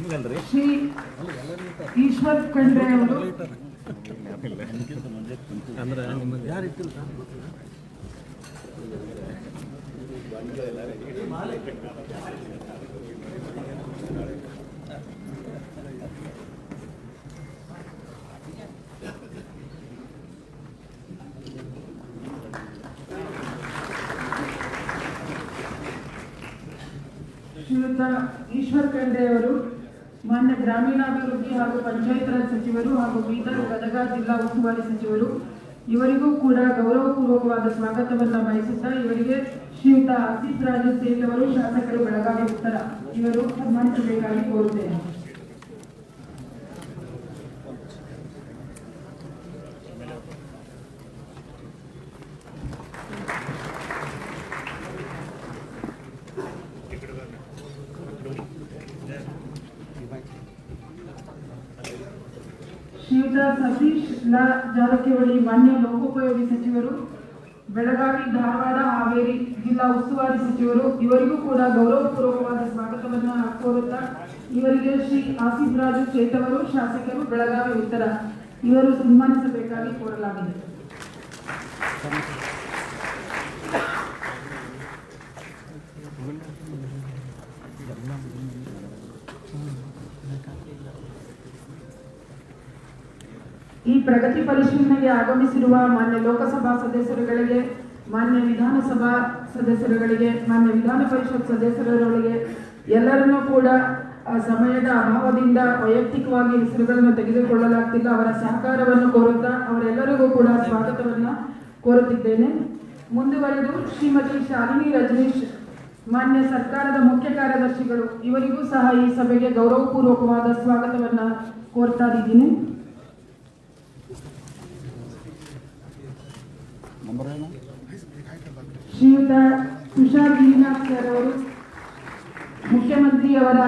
ಶ್ರೀ ಈಶ್ವರ್ ಖಂಡ್ರೆ ಅವರು ಶ್ರೀಯುತ ಈಶ್ವರ್ ಖಂಡ್ರೆ ಅವರು ಮಾನ್ಯ ಗ್ರಾಮೀಣಾಭಿವೃದ್ಧಿ ಹಾಗೂ ಪಂಚಾಯತ್ ರಾಜ್ ಸಚಿವರು ಹಾಗೂ ಬೀದರ್ ಗದಗ ಜಿಲ್ಲಾ ಉಸ್ತುವಾರಿ ಸಚಿವರು ಇವರಿಗೂ ಕೂಡ ಗೌರವಪೂರ್ವಕವಾದ ಸ್ವಾಗತವನ್ನು ಬಯಸುತ್ತಾ ಇವರಿಗೆ ಶ್ರೀಯುತ ಆಸೀಫ್ ರಾಜು ಸೇಠ್ ಅವರು ಶಾಸಕರು ಬೆಳಗಾವಿ ಉತ್ತರ ಇವರು ಸನ್ಮಾನಿಸಬೇಕಾಗಿ ಕೋರುತ್ತೇನೆ. ಶ್ರೀಯುತ ಸತೀಶ್ ಲಾ ಜಾರಕಿಹೊಳಿ ಮಾನ್ಯ ಲೋಕೋಪಯೋಗಿ ಸಚಿವರು ಬೆಳಗಾವಿ ಧಾರವಾಡ ಹಾವೇರಿ ಜಿಲ್ಲಾ ಉಸ್ತುವಾರಿ ಸಚಿವರು ಇವರಿಗೂ ಕೂಡ ಗೌರವಪೂರ್ವಕವಾದ ಸ್ವಾಗತವನ್ನು ಕೋರುತ್ತಾ ಇವರಿಗೆ ಶ್ರೀ ಆಸೀಫ್ ರಾಜು ಸೇಠ್ ಅವರು ಶಾಸಕರು ಬೆಳಗಾವಿ ಉತ್ತರ ಇವರು ಸನ್ಮಾನಿಸಬೇಕಾಗಿ ಕೋರಲಾಗಿದೆ. ಈ ಪ್ರಗತಿ ಪರಿಶೀಲನೆಗೆ ಆಗಮಿಸಿರುವ ಮಾನ್ಯ ಲೋಕಸಭಾ ಸದಸ್ಯರುಗಳಿಗೆ, ಮಾನ್ಯ ವಿಧಾನಸಭಾ ಸದಸ್ಯರುಗಳಿಗೆ, ಮಾನ್ಯ ವಿಧಾನ ಪರಿಷತ್ ಸದಸ್ಯರುಗಳಿಗೆ ಎಲ್ಲರನ್ನೂ ಕೂಡ ಸಮಯದ ಅಭಾವದಿಂದ ವೈಯಕ್ತಿಕವಾಗಿ ಹೆಸರುಗಳನ್ನು ತೆಗೆದುಕೊಳ್ಳಲಾಗ್ತಿಲ್ಲ. ಅವರ ಸಹಕಾರವನ್ನು ಕೋರುತ್ತಾ ಅವರೆಲ್ಲರಿಗೂ ಕೂಡ ಸ್ವಾಗತವನ್ನು ಕೋರುತ್ತಿದ್ದೇನೆ. ಮುಂದುವರೆದು ಶ್ರೀಮತಿ ಶಾಲಿನಿ ರಜನೀಶ್ ಮಾನ್ಯ ಸರ್ಕಾರದ ಮುಖ್ಯ ಕಾರ್ಯದರ್ಶಿಗಳು ಇವರಿಗೂ ಸಹ ಈ ಸಭೆಗೆ ಗೌರವಪೂರ್ವಕವಾದ ಸ್ವಾಗತವನ್ನು ಕೋರ್ತಾ ಇದ್ದೀನಿ. ಶ್ರೀಯುತ ತುಷಾರ್ ಗಿರಿನಾಥ್ ಸರ್ ಅವರು ಮುಖ್ಯಮಂತ್ರಿಯವರ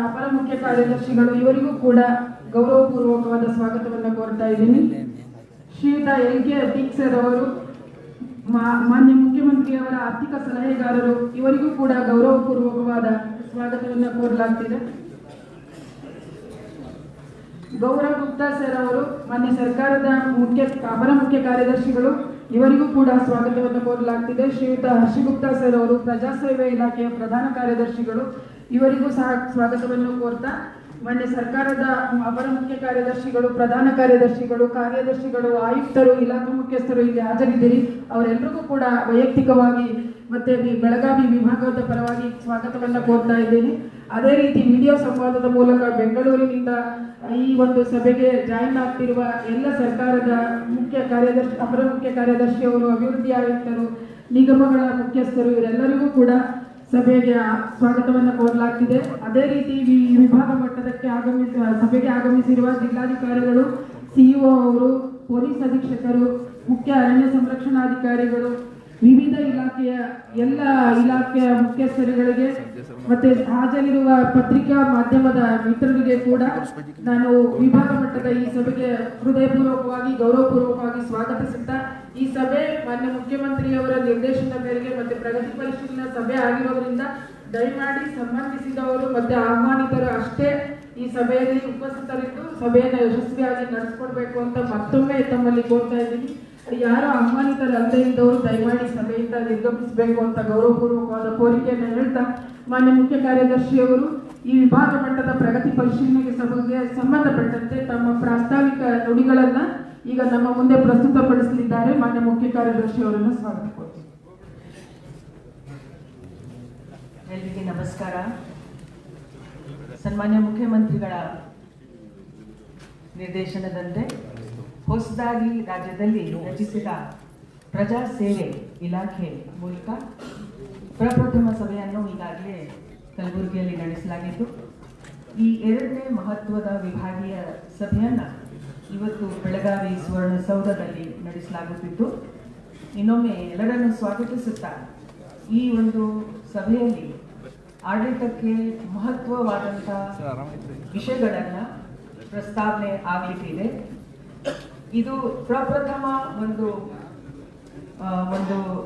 ಅಪರ ಮುಖ್ಯ ಕಾರ್ಯದರ್ಶಿಗಳು ಇವರಿಗೂ ಕೂಡ ಗೌರವಪೂರ್ವಕವಾದ ಸ್ವಾಗತವನ್ನು ಕೋರ್ತಾ ಇದ್ದೀನಿ. ಶ್ರೀಯುತ ಎಲ್.ಕೆ. ಅತೀಕ್ ಸರ್ ಅವರು ಮಾನ್ಯ ಮುಖ್ಯಮಂತ್ರಿಯವರ ಆರ್ಥಿಕ ಸಲಹೆಗಾರರು ಇವರಿಗೂ ಕೂಡ ಗೌರವಪೂರ್ವಕವಾದ ಸ್ವಾಗತವನ್ನು ಕೋರಲಾಗ್ತಿದೆ. ಗೌರವ್ ಗುಪ್ತಾ ಸರ್ ಅವರು ಮಾನ್ಯ ಸರ್ಕಾರದ ಅಪರ ಮುಖ್ಯ ಕಾರ್ಯದರ್ಶಿಗಳು ಇವರಿಗೂ ಕೂಡ ಸ್ವಾಗತವನ್ನು ಕೋರಲಾಗ್ತಿದೆ. ಶ್ರೀಯುತ ಹರ್ಷಗುಪ್ತಾ ಸರ್ ಅವರು ಪ್ರಜಾಸೇವೆ ಇಲಾಖೆಯ ಪ್ರಧಾನ ಕಾರ್ಯದರ್ಶಿಗಳು ಇವರಿಗೂ ಸಹ ಸ್ವಾಗತವನ್ನು ಕೋರ್ತಾ ಮಾನ್ಯ ಸರ್ಕಾರದ ಅಪರ ಮುಖ್ಯ ಕಾರ್ಯದರ್ಶಿಗಳು, ಪ್ರಧಾನ ಕಾರ್ಯದರ್ಶಿಗಳು, ಆಯುಕ್ತರು, ಇಲಾಖಾ ಮುಖ್ಯಸ್ಥರು ಇಲ್ಲಿ ಹಾಜರಿದ್ದೀರಿ. ಅವರೆಲ್ಲರಿಗೂ ಕೂಡ ವೈಯಕ್ತಿಕವಾಗಿ ಮತ್ತೆ ಬೆಳಗಾವಿ ವಿಭಾಗದ ಪರವಾಗಿ ಸ್ವಾಗತವನ್ನು ಕೋರ್ತಾ ಇದ್ದೇನೆ. ಅದೇ ರೀತಿ ವಿಡಿಯೋ ಸಂವಾದದ ಮೂಲಕ ಬೆಂಗಳೂರಿನಿಂದ ಈ ಒಂದು ಸಭೆಗೆ ಜಾಯಿನ್ ಆಗ್ತಿರುವ ಎಲ್ಲ ಸರ್ಕಾರದ ಅಪರ ಮುಖ್ಯ ಕಾರ್ಯದರ್ಶಿಯವರು, ಅಭಿವೃದ್ಧಿ ಆಯುಕ್ತರು, ನಿಗಮಗಳ ಮುಖ್ಯಸ್ಥರು ಇವರೆಲ್ಲರಿಗೂ ಕೂಡ ಸಭೆಗೆ ಸ್ವಾಗತವನ್ನು ಕೋರಲಾಗ್ತಿದೆ. ಅದೇ ರೀತಿ ವಿಭಾಗ ಮಟ್ಟದಕ್ಕೆ ಸಭೆಗೆ ಆಗಮಿಸಿರುವ ಜಿಲ್ಲಾಧಿಕಾರಿಗಳು, ಸಿಇಒ ಅವರು, ಪೊಲೀಸ್ ಅಧೀಕ್ಷಕರು, ಮುಖ್ಯ ಅರಣ್ಯ ಸಂರಕ್ಷಣಾಧಿಕಾರಿಗಳು, ವಿವಿಧ ಇಲಾಖೆಯ ಎಲ್ಲ ಇಲಾಖೆಯ ಮುಖ್ಯಸ್ಥರುಗಳಿಗೆ ಮತ್ತೆ ಹಾಜರಿರುವ ಪತ್ರಿಕಾ ಮಾಧ್ಯಮದ ಮಿತ್ರರಿಗೆ ಕೂಡ ನಾನು ವಿಭಾಗ ಮಟ್ಟದ ಈ ಸಭೆಗೆ ಹೃದಯಪೂರ್ವಕವಾಗಿ ಗೌರವಪೂರ್ವಕವಾಗಿ ಸ್ವಾಗತಿಸುತ್ತಾ ಈ ಸಭೆ ಮಾನ್ಯ ಮುಖ್ಯಮಂತ್ರಿಯವರ ನಿರ್ದೇಶನ ಮೇರೆಗೆ ಮತ್ತೆ ಪ್ರಗತಿ ಪರಿಶೀಲನಾ ಸಭೆ ಆಗಿರೋದ್ರಿಂದ ದಯಮಾಡಿ ಸಂಬಂಧಿಸಿದವರು ಮತ್ತೆ ಆಹ್ವಾನಿತರು ಅಷ್ಟೇ ಈ ಸಭೆಯಲ್ಲಿ ಉಪಸ್ಥಿತರಿದ್ದು ಸಭೆಯನ್ನು ಯಶಸ್ವಿಯಾಗಿ ನಡೆಸಿಕೊಡ್ಬೇಕು ಅಂತ ಮತ್ತೊಮ್ಮೆ ತಮ್ಮಲ್ಲಿ ಕೋರ್ತಾ ಇದ್ದೀನಿ. ಯಾರು ಆಹ್ವಾನಿತರಲ್ಲದೆ ಇದ್ದವರು ದಯಮಾಡಿ ಸಭೆಯಿಂದ ನಿರ್ಗಮಿಸಬೇಕು ಅಂತ ಗೌರವಪೂರ್ವಕವಾದ ಕೋರಿಕೆಯನ್ನು ಹೇಳ್ತಾ ಮಾನ್ಯ ಮುಖ್ಯ ಕಾರ್ಯದರ್ಶಿಯವರು ಈ ವಿಭಾಗ ಮಟ್ಟದ ಪ್ರಗತಿ ಪರಿಶೀಲನೆಗೆ ಸಭೆಗೆ ಸಂಬಂಧಪಟ್ಟಂತೆ ತಮ್ಮ ಪ್ರಾಸ್ತಾವಿಕ ನುಡಿಗಳನ್ನ ಈಗ ನಮ್ಮ ಮುಂದೆ ಪ್ರಸ್ತುತಪಡಿಸಲಿದ್ದಾರೆ. ಮಾನ್ಯ ಮುಖ್ಯ ಕಾರ್ಯದರ್ಶಿಯವರನ್ನು ಸ್ವಾಗತ ಕೊಡ್ತೀನಿ. ಎಲ್ಲರಿಗೆ ನಮಸ್ಕಾರ. ಸನ್ಮಾನ್ಯ ಮುಖ್ಯಮಂತ್ರಿಗಳ ನಿರ್ದೇಶನದಂತೆ ಹೊಸದಾಗಿ ರಾಜ್ಯದಲ್ಲಿ ರಚಿಸಿದ ಪ್ರಜಾ ಸೇವೆ ಇಲಾಖೆ ಮೂಲಕ ಪ್ರಪ್ರಥಮ ಸಭೆಯನ್ನು ಈಗಾಗಲೇ ಕಲಬುರಗಿಯಲ್ಲಿ ನಡೆಸಲಾಗಿತ್ತು. ಈ ಎರಡನೇ ಮಹತ್ವದ ವಿಭಾಗೀಯ ಸಭೆಯನ್ನು ಇವತ್ತು ಬೆಳಗಾವಿ ಸುವರ್ಣಸೌಧದಲ್ಲಿ ನಡೆಸಲಾಗುತ್ತಿದ್ದು, ಇನ್ನೊಮ್ಮೆ ಎಲ್ಲರನ್ನು ಸ್ವಾಗತಿಸುತ್ತಾ ಈ ಒಂದು ಸಭೆಯಲ್ಲಿ ಆಡಳಿತಕ್ಕೆ ಮಹತ್ವವಾದಂಥ ವಿಷಯಗಳನ್ನು ಪ್ರಸ್ತಾವನೆ ಆಗಲಿಕ್ಕಿದೆ. ಇದು ಪ್ರಪ್ರಥಮ ಒಂದು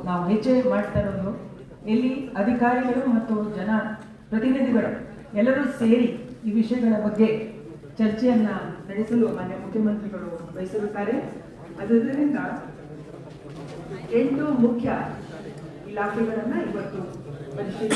ನಾವು ಹೆಜ್ಜೆ ಮಾಡ್ತಾ ಇರೋದು ಎಲ್ಲಿ ಅಧಿಕಾರಿಗಳು ಮತ್ತು ಜನ ಪ್ರತಿನಿಧಿಗಳು ಎಲ್ಲರೂ ಸೇರಿ ಈ ವಿಷಯಗಳ ಬಗ್ಗೆ ಚರ್ಚೆಯನ್ನ ನಡೆಸಲು ಮಾನ್ಯ ಮುಖ್ಯಮಂತ್ರಿಗಳು ಬಯಸಿರುತ್ತಾರೆ. ಆದ್ದರಿಂದ 8 ಮುಖ್ಯ ಇಲಾಖೆಗಳನ್ನ ಇವತ್ತು ಪರಿಶೀಲನೆ